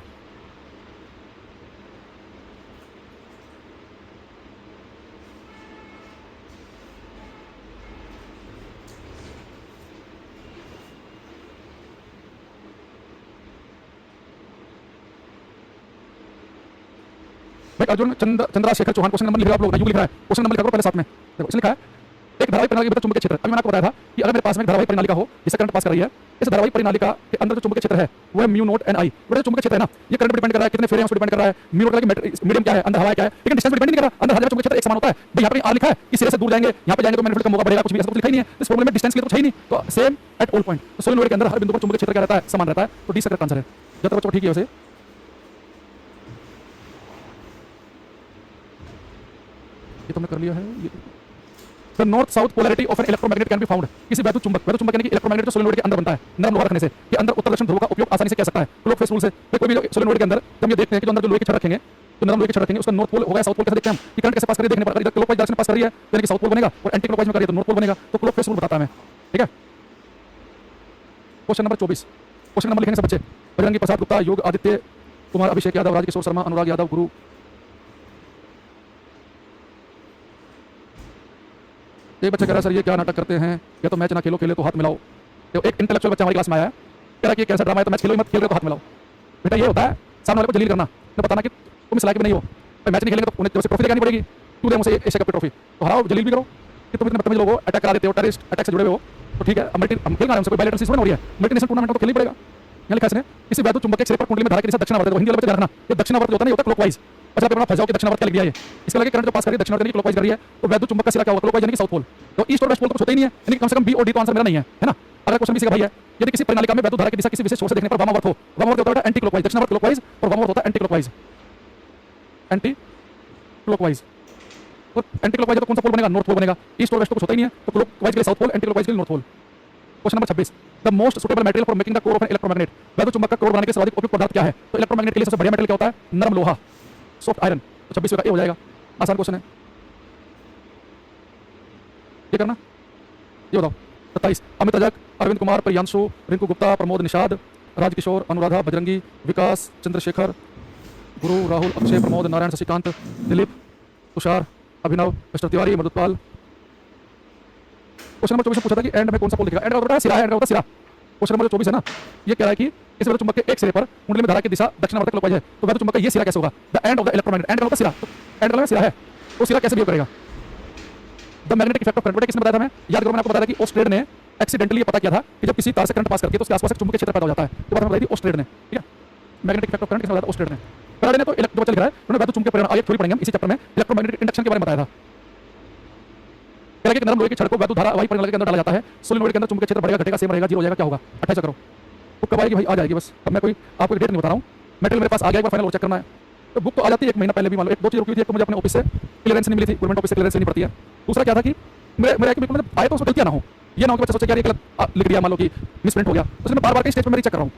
Speaker 1: भाई अर्जुन चंद्रशेखर चौहान क्वेश्चन नंबर लिख रहे आप लोग, यू लिख रहा है क्वेश्चन नंबर लिखा करो पहले साथ में। देखो इसने लिखा है एक धारावाही प्रणाली के भीतर चुंबकीय क्षेत्र, अभी मैंने आपको बताया था कि अगर मेरे पास में एक धारावाही प्रणालिका हो जिससे करंट पास कर रही है, इस धारावाही प्रणालिका के अंदर जो चुंबकीय क्षेत्र है वो है म्यू नॉट एन आई। बेटा चुंबकीय क्षेत्र है ना ये करंट पर डिपेंड कर रहा है, कितने फेरे हैं उस पर डिपेंड कर रहा है, म्यू नॉट का मीडियम क्या है, अंदर हवा क्या है, लेकिन डिस्टेंस पर डिपेंड नहीं कर रहा, अंदर हर जगह चुंबकीय क्षेत्र एक समान होता है। भाई यहाँ पे आर लिखा है कि सिरे से दूर जाएंगे, यहाँ पे जाएंगे तो मैग्नेटिक फील्ड कम होगा बढ़ेगा, कुछ भी ऐसा कुछ लिखा ही नहीं है, इस फॉर्मूले में डिस्टेंस के लिए तो है ही नहीं, तो सेम एट ऑल पॉइंट। तो सोलेनोइड के अंदर हर बिंदु पर चुंबकीय क्षेत्र क्या रहता है? समान रहता है, तो डी करेक्ट आंसर है। जब तक बच्चों ठीक है वैसे ये तुमने कर लिया है। ये the north south polarity of an electromagnet can be found, किसी वैद्युत चुंबक यानी कि इलेक्ट्रोमैग्नेट जो सोलेनोइड के अंदर बनता है नरम लोहा रखने से, के अंदर उत्तर दक्षिण ध्रुव का उपयोग आसानी से किया सकता है क्लॉक फेस रूल से। कोई भी सोलेनोइड के अंदर जब ये देखते हैं कि जो अंदर जो लोहे की छड़ रखेंगे तो नरम लोहे की छड़ रखेंगे, उसका नॉर्थ पोल होगा साउथ पोल कैसे देखते हैं हम कि करंट कैसे पास कर रही है, देखने पर इधर क्लॉकवाइज डायरेक्शन पास कर रही है यानी कि साउथ पोल बनेगा और एंटी क्लॉकवाइज में कर रही है तो नॉर्थ पोल बनेगा, तो क्लॉक फेस रूल बताता है। ठीक है क्वेश्चन नंबर 24 क्वेश्चन नंबर लिखेंगे सब बच्चे। बजरंगी प्रसाद गुप्ता, योग आदित्य कुमार, अभिषेक यादव, राजकिशोर शर्मा, अनुराग यादव, गुरु। एक बच्चा कह रहा है सर ये क्या नाटक करते हैं, या तो मैच ना खेलो, खेले तो हाथ मिलाओ। तो एक इंटेलेक्चुअल बच्चा हमारी क्लास में आया है, कह रहा है कि कैसा ड्रामा है, तो मैच खेलो ही मत, खेल रहे तो हाथ मिलाओ। बेटा ये होता है सामने वाले को जलील करना, तो बताना कि तुम इस लायक भी नहीं हो, मैच नहीं खेलेंगे तो उन्हें ट्रॉफी लेकर पड़ेगी, तू दे मुझे एशिया कप की ट्रॉफी, तो हराओ, जलील भी करो कि तुम इतने बदतमीज लोग हो, अटैक करा देते हो, टेररिस्ट अटैक से जुड़े हुए हो, तो ठीक है। अब हम खेल रहे हैं, कोई बायलेटरल सिस्टम हो रही है, मल्टीनेशनल टूर्नामेंट तो खेलनी पड़ेगा। यहाँ लिखा है किसी वैद्युत चुंबक के सिरे पर कुंडली में धारा के दिशा दक्षिणावर्त है, हिंदी वाले बच्चे ध्यान रखना, ये दक्षिणावर्त होता नहीं होता क्लॉकवाइज। अच्छा आप अपना फंसाओ कि दक्षिणावर्त क्या लिख दिया है, इसके लगे करंट जो पास कर रही है दक्षिणावर्त यानी क्लॉकवाइज कर रही है, तो वैद्युत चुंबक का सिरा क्या होगा, क्लॉकवाइज यानी कि साउथ पोल। तो ईस्ट और वेस्ट पोल तो कुछ होता ही नहीं है, यानी कम से कम बी और डी तो आंसर मेरा नहीं है ना। अगर क्वेश्चन बी का भाई है, यदि किसी प्रणालिका में वैद्युत धारा की दिशा किसी विशेष सोर्स से देखने पर वामावर्त हो, वामावर्त होता है एंटी क्लॉकवाइज, दक्षिणावर्त क्लॉकवाइज और वामावर्त होता है एंटी क्लॉकवाइज, एंटी क्लॉकवाइज। तो एंटी क्लॉकवाइज तो कौन सा पोल बनेगा, नॉर्थ पोल बनेगा। ईस्ट और वेस्ट तो कुछ होता ही नहीं है, तो क्लॉकवाइज के लिए साउथ पोल, एंटी क्लॉकवाइज के लिए north pole. Question number 26, the most suitable material for making the core of an electromagnet, वैद्युत चुंबक का कोर बनाने के सर्वाधिक उपयुक्त पदार्थ क्या है। तो इलेक्ट्रोमैग्नेट के लिए सबसे बढ़िया मेटल क्या होता है, नरम लोहा, सॉफ्ट आयरन। तो 26 का ए हो जाएगा, आसान क्वेश्चन है, ये करना। ये बताओ 27, अमित अजक, अरविंद कुमार, प्रियांशु, रिंकू गुप्ता, प्रमोद निषाद, राजकिशोर, अनुराधा, बजरंगी, विकास, चंद्रशेखर, गुरु, राहुल, अक्षय, प्रमोद, नारायण, शशिकांत, दिलीप, तुषार, अभिनव, mister Tiwari, Madhupal. Question number 24 पूछा था कि एंड में कौन सा पोल दिखेगा, एंड का सिरा है, एंड का सिरा। क्वेश्चन नंबर 24 है ना, ये कह रहा है कि इस वैद्युत चुंबक के एक सिरे पर कुंडली में धारा की दिशा दक्षिणावर्त क्लॉकवाइज है, तो वैद्युत चुंबक का ये सिरा कैसे होगा, the end of the electromagnet, and का सिरा, एंड का सिरा है, तो सिरा कैसे बिहेव करेगा। The magnetic effect of current, किसने बताया था, मैं याद करो, मैंने आपको बताया था कि ओस्ट्रेड ने एक्सीडेंटली पता किया था कि जब किसी तार से करंट पास करके तो उसके आसपास एक चुंबकीय क्षेत्र पैदा हो जाता है, तो बात बताई थी ओस्ट्रेड ने, ठीक है। मैग्नेटिक इफेक्ट ऑफ करंट किसने बताया था, ओस्ट्रेड ने। फैराडे ने तो जो बच्चा लिख रहा है उन्होंने वैद्युत चुंबकीय परिणाम, आगे थ्योरी पढ़ेंगे हम इसी चैप्टर में, इलेक्ट्रोमैग्नेटिक इंडक्शन के बारे में बताया था। कह रहा है कि नरम लोहे की छड़ को वैद्युत धारा वाही परिणाली के अंदर डाला जाता है, सोलेनोइड के अंदर चुंबकीय क्षेत्र बढ़ेगा घटेगा सेम रहेगा, जीरो हो जाएगा, क्या होगा, 28 करो। तो कब आएगी भाई, आ जाएगी बस, अब मैं कोई आपको डेट नहीं बता रहा हूँ, मटेरियल मेरे पास आ गया, एक बार फाइनल और चेक करना है। तो बुक तो आ जाती है एक महीना पहले भी, मान लो एक दो चीज रुकी थी, एक तो मुझे अपने ऑफिस से क्लियरेंस नहीं मिली थी, गवर्नमेंट ऑफिस से क्लियरेंस नहीं पड़ती है। दूसरा क्या था कि मेरा कि बिल्कुल आए तो उसमें गलतियां ना हो, ये ना हो कि बच्चा सोचे कि यार ये गलत लिख दिया, मान लो कि मिसप्रिंट हो गया, तो इसलिए मैं बार-बार के स्टेज पर मैं रीचेक कर रहा हूँ।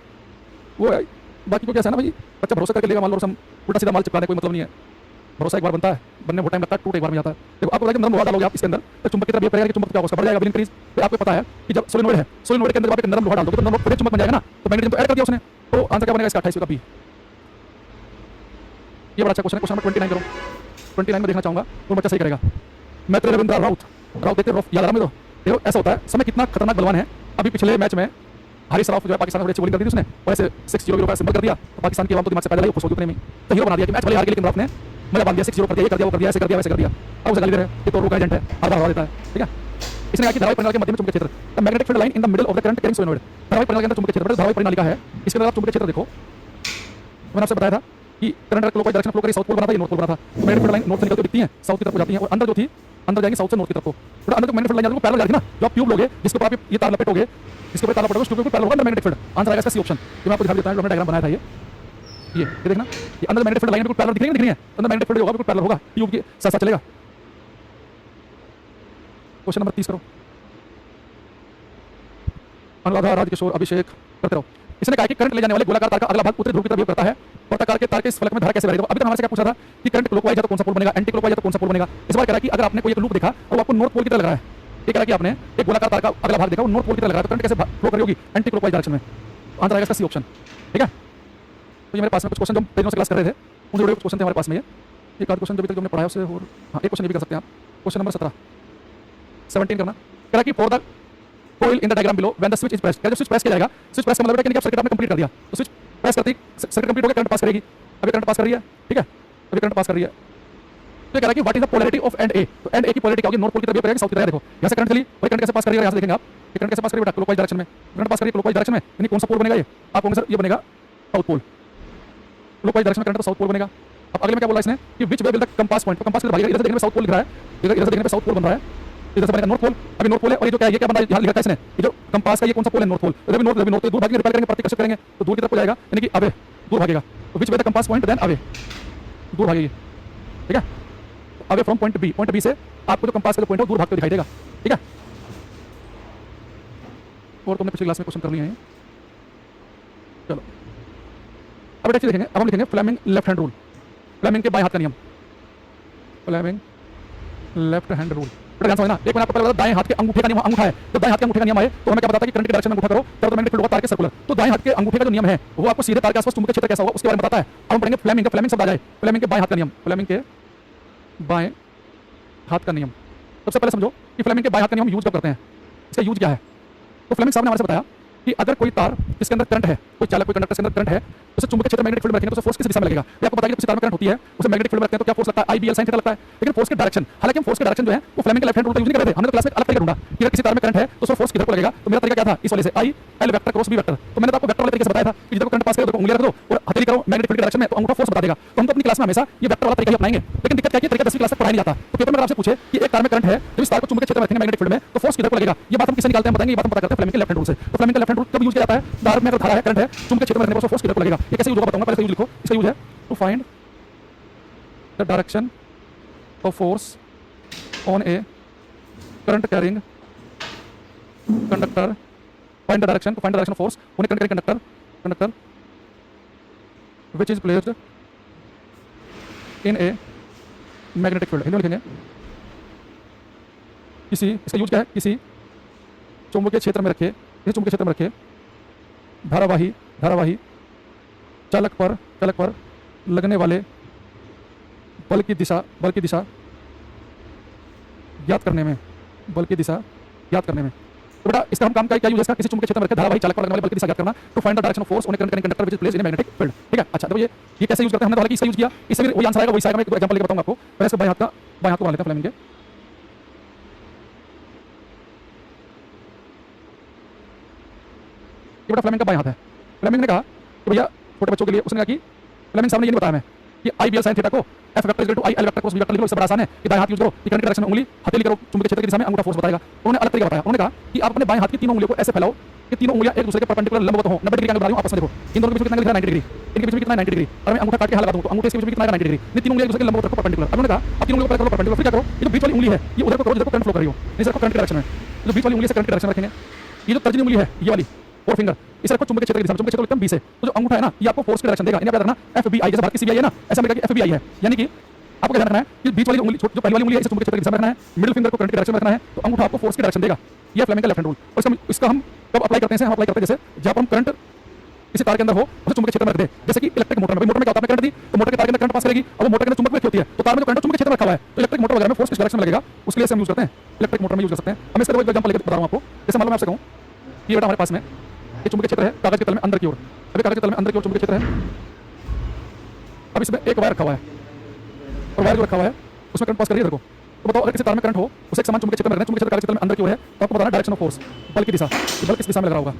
Speaker 1: वो बाकी को क्या है ना भाई, बच्चा भरोसा करके लेगा, मान लो हम उल्टा सीधा माल चिपकाने कोई मतलब नहीं है, भरोसा एक बार बनता है, बनने बहुत टाइम लगता है, टूट एक बार में जाता है। देखो आपको नरम लोहा डालोगे आप इसके अंदर, तो चुंबक की तरफ ये करेगा कि चुंबक क्या होगा, बढ़ जाएगा, इंक्रीज। तो आपको पता है कि जब सोलेनोइड है, सोलेनोइड के अंदर आप एक नरम लोहा डाल दोगे तो नरम चुंबक बन जाएगा ना, तो मैग्नेटिज्म तो ऐड कर दिया उसने, तो आंसर क्या बनेगा इसका, 28 का बी। ये बड़ा अच्छा क्वेश्चन है, क्वेश्चन नंबर 29 करो, 29 में देखना चाहूंगा तो बच्चा सही करेगा। मैत्री रविंद्र राउत देखते रफ याद आ रहा है, देखो ऐसा होता है, समय कितना खतरनाक बलवान है। अभी पिछले मैच में हारिस सराफ जो है पाकिस्तान में अच्छी बॉलिंग कर दी थी उसने, और ऐसे 6-0 का सिंबल कर दिया, तो पाकिस्तान की आवाम तो दिमाग से पैदा ही खुश हो गई उतने में, तो हीरो बना दिया कि मैच भले हार गए लेकिन राफ ने मजा बांध दिया, 6-0 कर दिया, ये कर दिया, वो कर दिया, ऐसे कर दिया, वैसे कर दिया। अब उसे गाली दे रहे हैं कि तो रुका एजेंट है, हर बार हरा देता है, ठीक है। इसने कहा कि धारावाहिक प्रणाली के मध्य में चुंबकीय क्षेत्र, the magnetic field line in the middle of the current carrying solenoid, धारावाहिक प्रणाली के अंदर चुंबकीय क्षेत्र, धारावाहिक प्रणाली का है, इसके अंदर आप चुंबकीय क्षेत्र देखो, मैंने आपसे बताया था कि करंट क्लॉकवाइज डायरेक्शन फ्लो करी, साउथ पोल बना था, ये नॉर्थ पोल बना था। मैग्नेटिक फील्ड लाइन नॉर्थ से निकलती दिखती है, साउथ की तरफ जाती है, और अंदर जो थी अंदर जाएंगे साउथ से नॉर्थ की तरफ को, तो अंदर जो मैग्नेटिक फील्ड लाइन पैरेलल जाती है ना, जो आप ट्यूब लोगे जिसके ऊपर आप ये तार लपेटोगे, जिसके ऊपर तार लपेटोगे उस ट्यूब के ऊपर पैरेलल होगा मैग्नेटिक फील्ड, आंसर आएगा इसका सी ऑप्शन। जो मैं आपको दिखा देता हूं, जो मैंने डायग्राम बनाया था ये देखना, ये अंदर मैग्नेटिक फील्ड लाइन बिल्कुल पैरेलल दिख रही है, अंदर मैग्नेटिक फील्ड होगा बिल्कुल पैरेलल होगा, ट्यूब के साथ साथ चलेगा। क्वेश्चन नंबर 30 करो, अनुराधा, राजकिशोर, अभिषेक करते रहो। इसने कहा कि करंट ले जाने वाले गोलाकार तार का अगला भाग उत्तरी ध्रुव की तरफ बिहेव करता है, वृत्ताकार के तार के इस फलक में धारा कैसे बहेगी। अभी तक हमारे से क्या पूछा था कि करंट क्लॉकवाइज है तो कौन सा पोल बनेगा, एंटी क्लॉकवाइज है तो कौन सा पोल बनेगा। इस बार कह रहा है कि अगर आपने कोई एक लूप देखा और आपको नॉर्थ पोल की तरह लग रहा है, ये कह रहा है कि आपने एक गोलाकार तार का अगला भाग देखा, वो नॉर्थ पोल की तरह लग रहा है, तो करंट कैसे फ्लो करी होगी, एंटी क्लॉकवाइज डायरेक्शन में, आंसर आएगा इसका सी ऑप्शन, ठीक है। तो ये मेरे पास में कुछ क्वेश्चन जो पेजों से क्लास कर रहे थे, उन जुड़े कुछ क्वेश्चन थे हमारे पास में, ये एक आध क्वेश्चन जो अभी तक हमने पढ़ाया उससे, और हाँ एक क्वेश्चन ये भी कर सकते हैं आप। क्वेश्चन नंबर 17 करना, कह रहा है कि for the coil in the diagram below when the switch is pressed, क्या जब स्विच प्रेस किया जाएगा, स्विच प्रेस का मतलब है कि आप सर्किट आपने कंप्लीट कर दिया, तो स्विच प्रेस करते ही सर्किट कंप्लीट हो गया, करंट पास करेगी, अभी करंट पास कर रही है, ठीक है, अभी करंट पास कर रही है। तो कह रहा है कि what is the polarity of end A, तो एंड ए की पोलैरिटी क्या होगी, नॉर्थ पोल की तरफ करेगा, साउथ की तरफ, देखो यहां से करंट चली और करंट कैसे पास कर रही है, यहां से देखेंगे आप, ये करंट कैसे पास कर रही है बेटा, क्लॉकवाइज डायरेक्शन में, करंट पास कर रही है क्लॉकवाइज डायरेक्शन में, यानी कौन सा पोल बनेगा ये, आप कहोगे सर ये बनेगा साउथ पोल, क्लॉकवाइज डायरेक्शन में करंट तो साउथ पोल बनेगा। अब अगले में क्या बोला इसने कि विच वे विल द कंपास पॉइंट, तो कंपास भाई इधर से देखने में साउथ पोल दिख रहा है, इधर से देखने में साउथ पोल बन रहा है, इधर से बनेगा नॉर्थ पोल, अभी नॉर्थ पोल है, और ये जो क्या है, ये क्या बन रहा है, यहाँ लिखा है इसने, ये जो कंपास का ये कौन सा पोल है, नॉर्थ पोल, अभी नॉर्थ तो दूर भागेंगे, रिपेल करेंगे, प्रतिकर्षित करेंगे तो दूर की तरफ हो जाएगा, यानी कि अवे दूर भागेगा, तो which way the compass point then away, दूर भागेगी, ठीक है, अवे फ्रॉम पॉइंट बी से आपको जो कंपास का पॉइंट है दूर भागते दिखाई देगा, ठीक है। और तुमने पिछली क्लास में क्वेश्चन कर लिए हैं, चलो अब एक चीज देखेंगे, अब हम लिखेंगे Fleming left hand rule, Fleming के बाएं हाथ का नियम, फ्लेमिंग लेफ्ट हैंड रूल। बेटा ध्यान समझना, एक मैंने आपको पहले बताया दाएं हाथ के अंगूठे का नियम, अंगूठा है, तो दाएं हाथ के अंगूठे का नियम आए तो हमें क्या बताता है कि करंट की डायरेक्शन में अंगूठा करो तब तो मैग्नेटिक फील्ड होगा तार के सर्कुलर। तो दाएं हाथ के अंगूठे का जो नियम है वो आपको सीधे तार के आसपास चुंबकीय क्षेत्र कैसा होगा उसके बारे में बताता है। अब हम पढ़ेंगे फ्लेमिंग का, फ्लेमिंग शब्द आ जाए, फ्लेमिंग के बाएं हाथ का नियम, फ्लेमिंग के बाएं हाथ का नियम। सबसे पहले समझो कि फ्लेमिंग के बाएं हाथ का नियम यूज कब करते हैं, इसका यूज क्या है। तो फ्लेमिंग साहब ने हमारे से बताया कि अगर कोई तार जिसके अंदर करंट है, कोई चालक कोई कंडक्टर के अंदर करंट है, तो उसे चुंबकीय क्षेत्र में मैग्नेटिक फील्ड में रखेंगे तो उसे फोर्स किस दिशा में लगेगा। ये आपको पता है कि किसी तार में करंट होती है उसे मैग्नेटिक फील्ड में रखते हैं तो क्या फोर्स लगता है, IBL sin थीटा लगता है। लेकिन फोर्स की डायरेक्शन, हालांकि हम फोर्स की डायरेक्शन जो है वो फ्लेमिंग के लेफ्ट हैंड रूल का यूज नहीं कर रहे थे, हमने तो क्लास में अलग तरीका ढूंढा कि अगर किसी तार में करंट है तो उसमें फोर्स किधर को लगेगा। तो मेरा तरीका क्या था, इस वाले से IL vector cross B vector. तो मैंने तो आपको वेक्टर वाले तरीके से बताया था कि जिधर को करंट पास करो तो उंगलियां रख दो और हथेली करो मैग्नेटिक फील्ड की डायरेक्शन में, तो अंगूठा फोर्स बता देगा। तो हम तो अपनी क्लास में हमेशा ये वेक्टर वाला तरीका ही अपनाएंगे। लेकिन दिक्कत क्या है कि तरीका 10वीं क्लास तक पढ़ाया नहीं जाता। तो पेपर में अगर आपसे पूछे कि एक तार में करंट है तो इस तार को चुंबकीय क्षेत्र में रखेंगे मैग्नेटिक फील्ड में तो फोर्स किधर को लगेगा, ये बात हम किसे निकालते हैं बताएंगे, ये बात हम पता करते हैं फ्लेमिंग के लेफ्ट हैंड रूल से। तो फ्लेमिंग के लेफ्ट हैंड रूल कब यूज किया जाता है, तार में अगर धारा है, करंट है, चुंबकीय क्षेत्र में रखने पर फोर्स किधर को लगेगा। ये कैसे यूज होगा बताऊंगा, पहले इसका यूज लिखो। इसका यूज है to find the direction of force on a current carrying conductor, find the direction, to find the direction of force on a current carrying conductor which is placed in a magnetic field. Hindi में लिखेंगे किसी, इसका use क्या है, किसी चुंबकीय क्षेत्र में रखे, किसी चुंबकीय क्षेत्र में रखे धारावाही चालक पर लगने वाले बल की दिशा ज्ञात करने में, बल की दिशा ज्ञात करने में। तो बेटा इसका हम काम क्या यूज है, इसका किसी चुंबकीय क्षेत्र में रखे धारावाही चालक पर लगने वाले बल की दिशा ज्ञात करना, to find the direction of force on a current carrying conductor which is placed in a magnetic field. ठीक है, अच्छा तो ये कैसे यूज करते हैं, हमने तो हालांकि इसका यूज किया, इससे भी वही आंसर आएगा, वही आएगा। मैं एक एग्जांपल लेकर बताऊंगा आपको। पहले इसका बाएं हाथ को बना लेते हैं फ्लेमिंग के। ये बेटा फ्लेमिंग का बाएं हाथ है। फ्लेमिंग ने कहा कि भैया छोटे बच्चों के लिए, उसने कहा कि फ्लेमिंग साहब ने ये नहीं बताया मैं कि IBL sin थीटा को F vector equal to IL vector cross B vector लिख लो, इससे बड़ा आसान है कि दाएं हाथ यूज करो कि करंट की डायरेक्शन में उंगली हथेली करो चुंबकीय क्षेत्र की दिशा में अंगूठा फोर्स बताएगा। उन्होंने अलग तरीका बताया, उन्होंने कहा कि आप अपने बाएं हाथ की तीनों उंगलियों को ऐसे फैलाओ कि तीनों उंगलियां एक दूसरे के परपेंडिकुलर लंबवत हो। 90 डिग्री का एंगल बना रहा हूं, आपस में देखो इन दोनों के बीच में कितना एंगल है, 90 डिग्री, इनके बीच में कितना है 90 डिग्री। और मैं अंगूठा काट के यहां लगा दूं तो अंगूठे के बीच में कितना है 90 डिग्री। ये तीनों उंगलियां एक दूसरे के लंबवत रखो परपेंडिकुलर। अब उन्होंने कहा अब तीनों उंगलियों को करो परपेंडिकुलर, फिर क्या करो, ये जो बीच वाली उंगली है ये उधर को करो जिधर को करंट फ्लो कर रही हो, इसे रखो करंट की डायरेक्शन में। जो बीच वाली उंगली से करंट की डायरेक्शन में रखेंगे, ये जो तर्जनी उंगली है ये वाली फोर फिंगर, इसे रखो चुंबकीय क्षेत्र की दिशा में, चुंबकीय क्षेत्र एकदम B से। तो जो अंगूठा है ना ये आपको फोर्स की डायरेक्शन देगा। इन्हें याद रखना FBI, जैसे भारत की CBI है ना, ऐसा मिलेगा कि FBI है। यानी कि आपको ध्यान रखना है कि बीच वाली उंगली, जो पहली वाली उंगली है इसे चुंबकीय क्षेत्र की दिशा में रखना है, मिडिल फिंगर को करंट की डायरेक्शन में रखना है, तो अंगूठा आपको फोर्स की डायरेक्शन देगा। ये फ्लेमिंग का लेफ्ट हैंड रूल। और इसका हम कब अप्लाई करते हैं, हम अप्लाई करते हैं जैसे जब हम करंट किसी तार के अंदर हो उसे चुंबकीय क्षेत्र में रख दे। जैसे कि इलेक्ट्रिक मोटर में, मोटर में क्या होता है, करंट दी तो मोटर के तार के अंदर करंट पास करेगी, अब वो मोटर के अंदर चुंबक होती है, तो तार में जो करंट चुंबकीय क्षेत्र में रखा हुआ है, तो इलेक्ट्रिक मोटर वगैरह में फोर्स किस डायरेक्शन में लगेगा, उसके लिए हम यूज करते हैं, इलेक्ट्रिक मोटर में यूज कर सकते हैं। हम इसका एक एग्जांपल लेकर बता रहा हूं आपको। जैसे मान लो मैं आपसे कहूं कि बेटा हमारे पास में ये चुंबकीय क्षेत्र है कागज के तल में अंदर की ओर, अभी कागज के तल में अंदर की ओर चुंबकीय क्षेत्र है। अब इसमें एक वायर रखा हुआ है और वायर जो रखा हुआ है उसमें करंट पास करिए इधर को। तो बताओ अगर किसी तार में करंट हो उसे एक समान चुंबकीय क्षेत्र में रखना है, चुंबकीय क्षेत्र कागज के तल में अंदर की ओर है, तो आपको बताना डायरेक्शन ऑफ फोर्स, बल की दिशा, बल किस दिशा में लग रहा होगा।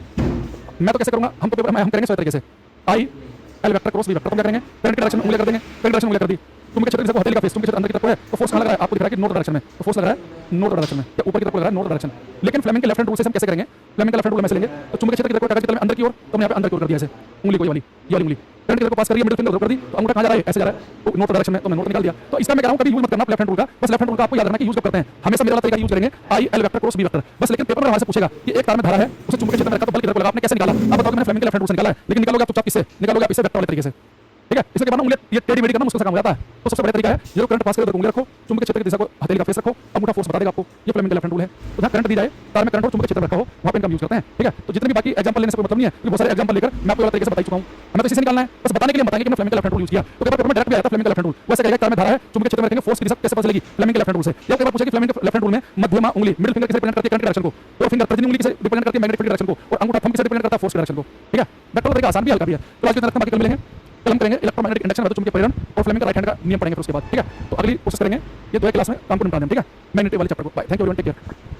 Speaker 1: मैं तो कैसे करूंगा, हम तो पेपर में हम करेंगे इस तरीके से IL vector cross B vector. तो क्या करेंगे, करंट की डायरेक्शन में उंगलियां कर देंगे, करंट की डायरेक्शन में उंगलियां कर दी, चुंबकीय क्षेत्र की दिशा को हथेली का फेस, चुंबकीय क्षेत्र अंदर की तरफ है तो फोर्स कहां लग रहा है, आपको दिख रहा है कि नॉर्थ डायरेक्शन में, तो फोर्स लग रहा है नॉर्थ डायरेक्शन में या ऊपर की तरफ लग रहा है नॉर्थ डायरेक्शन। लेकिन फ्लेमिंग के लेफ्ट हैंड रूल से हम कैसे करेंगे, फ्लेमिंग के लेफ्ट हैंड रूल में से लेंगे तो चुंबकीय क्षेत्र की तरफ कागज के तल में अंदर की ओर, तो हमने यहां पे अंदर की ओर कर दिया ऐसे उंगली को, ये वाली उंगली करंट की तरफ पास करिए, मिडिल फिंगर कर दी, तो अंगूठा कहां जा रहा है, ऐसे जा रहा है, तो नॉर्थ डायरेक्शन में, तो मैं नॉर्थ निकाल दिया। तो इसका मैं कह रहा हूं कभी यूज मत करना लेफ्ट हैंड रूल का, बस लेफ्ट हैंड रूल का आपको याद रखना कि यूज कब करते हैं, हमेशा मेरा वाला तरीका यूज करेंगे IL vector cross B vector बस। लेकिन पेपर में हमारे से पूछेगा कि एक तार में धारा है उसे चुंबकीय क्षेत्र में रखा तो बल किधर को लगा, आपने कैसे निकाला। अब बताओ मैंने फ्लेमिंग के लेफ्ट हैंड रूल से निकाला है, लेकिन निकालोगे आप चुपचाप किससे निकालोगे, आप इसे वेक्टर वाले तरीके से। ठीक है, इसके बाद ना उंगली ये टेढ़ी मेढ़ी करना मुश्किल से काम हो जाता है, तो सबसे बड़ा तरीका है जो करंट पास करे उधर उंगली रखो, चुंबकीय क्षेत्र की दिशा को हथेली का फेस रखो, अंगूठा फोर्स बता देगा आपको। ये फ्लेमिंग का लेफ्ट हैंड रूल है। तो जहां करंट दी जाए, तार में करंट हो, चुंबकीय क्षेत्र में रखा हो, वहां पे इनका यूज करते हैं। ठीक है, तो जितने भी बाकी एग्जांपल लेने से कोई मतलब नहीं है, क्योंकि बहुत सारे एग्जांपल लेकर मैं आपको वाला तरीके से बता चुका हूं। हमें तो इसी से निकालना है, बस बताने के लिए बताएंगे कि मैं फ्लेमिंग का लेफ्ट हैंड रूल यूज किया। तो पेपर में डायरेक्ट भी आता है फ्लेमिंग का लेफ्ट हैंड रूल, वैसे कहेगा तार में धारा है चुंबकीय क्षेत्र में रखेंगे, फोर्स की दिशा कैसे पता चलेगी, फ्लेमिंग के लेफ्ट हैंड रूल से। या कई बार पूछेगा कि फ्लेमिंग के लेफ्ट हैंड रूल में मध्यमा उंगली, मिडिल फिंगर किसे रिप्रेजेंट करती है, करंट की डायरेक्शन को, और फिंगर तर्जनी उंगली किसे रिप्रेजेंट करती है, मैग्नेटिक फील्ड डायरेक्शन को, और अंगूठा थंब किसे रिप्रेजेंट करता है, फोर्स की डायरेक्शन को। ठीक है, वेक्टर तरीका आसान भी हल्का भी है। तो आज के दिन बाकी कल मिलेंगे, कल हम करेंगे इलेक्ट्रोमैग्नेटिक इंडक्शन, चुंबकीय प्रेरण और फ्लेमिंग का राइट हैंड का नियम पढ़ेंगे फिर उसके बाद। ठीक है, तो अगली कोशिश करेंगे ये दो क्लास में कंप्लीट करा दें। ठीक है, मैग्नेटिक वाले चैप्टर को। Bye, thank you everyone, take care.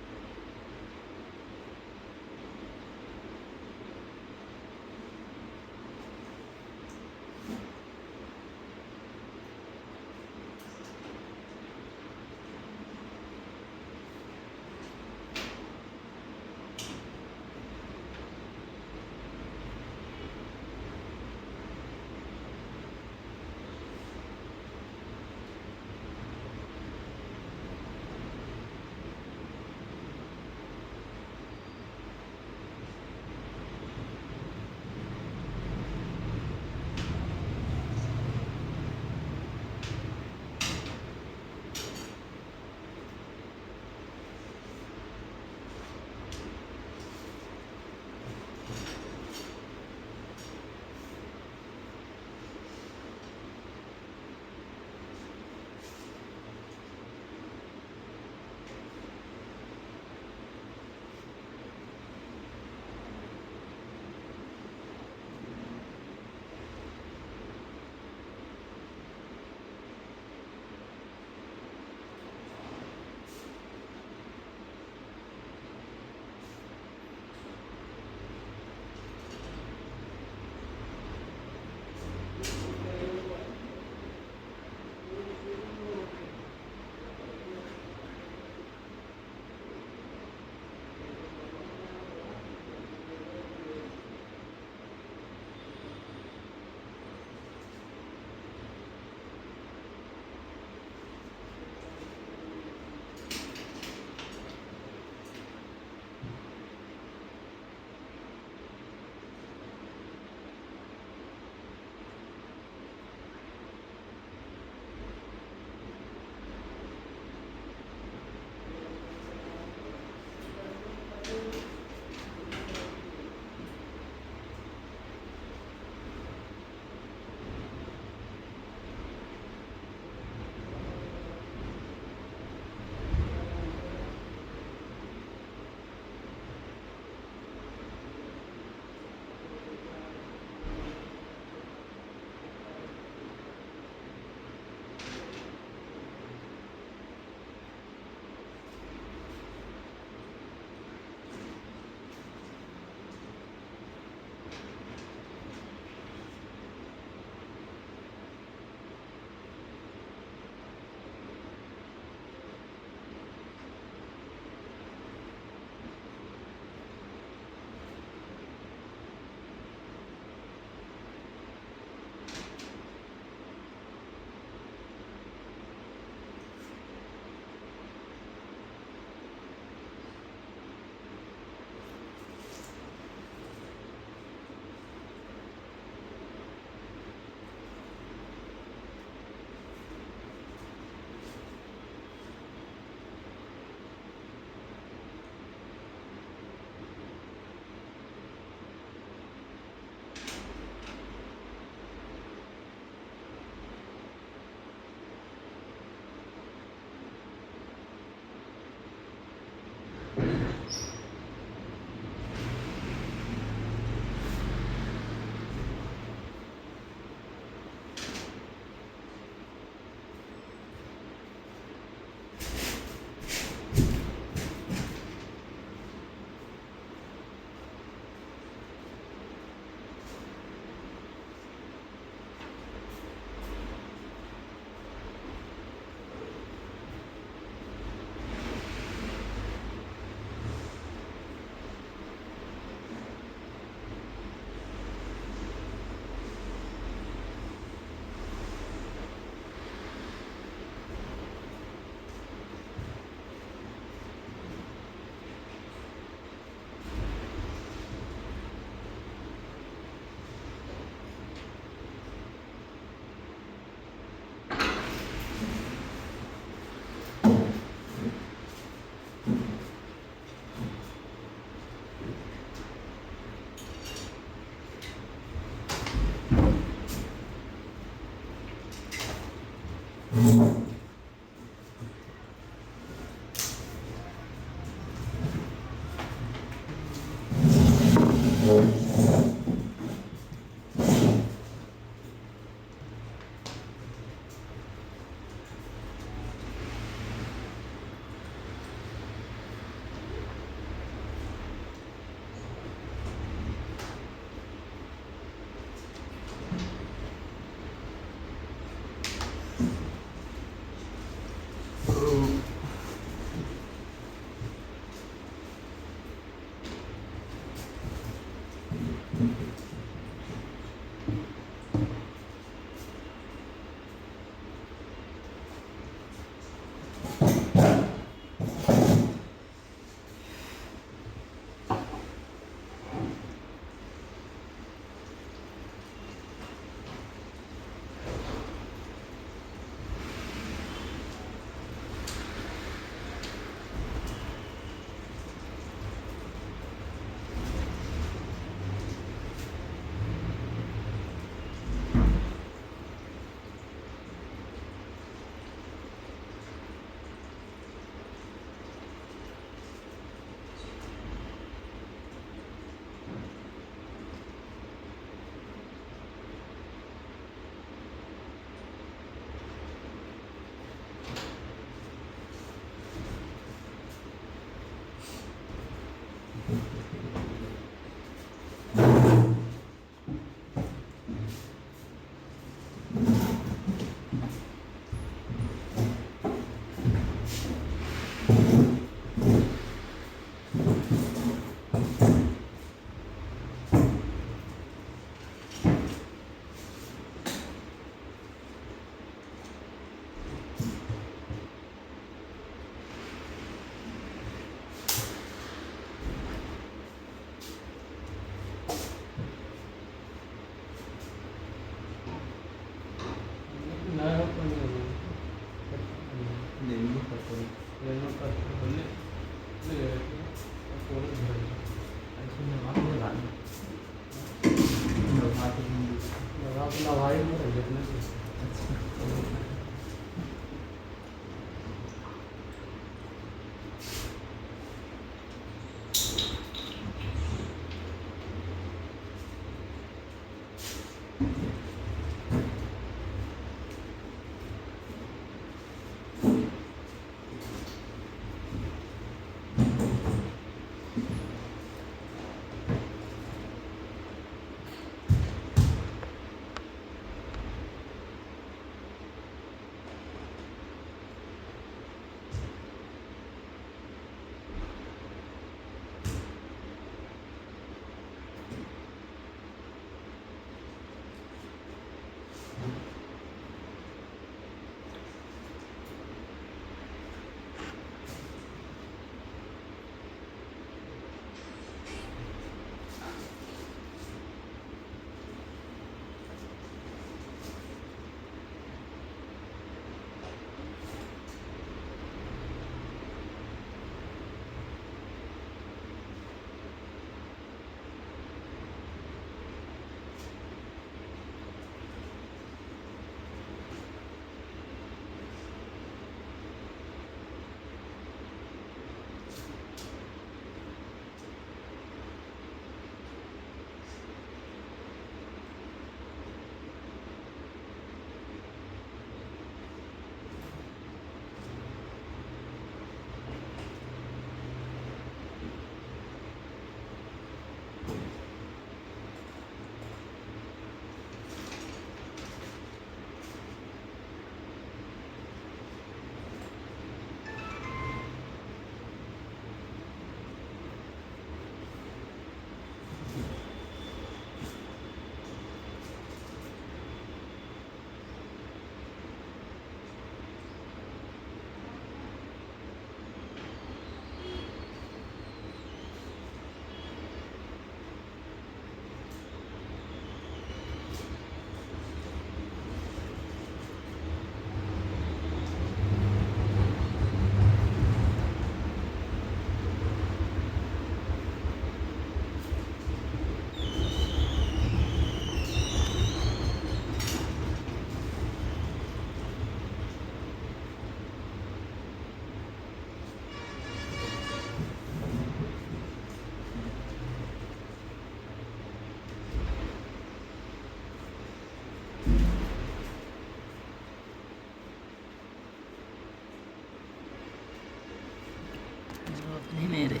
Speaker 2: होत नहीं मेरे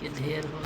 Speaker 2: के ढेर हो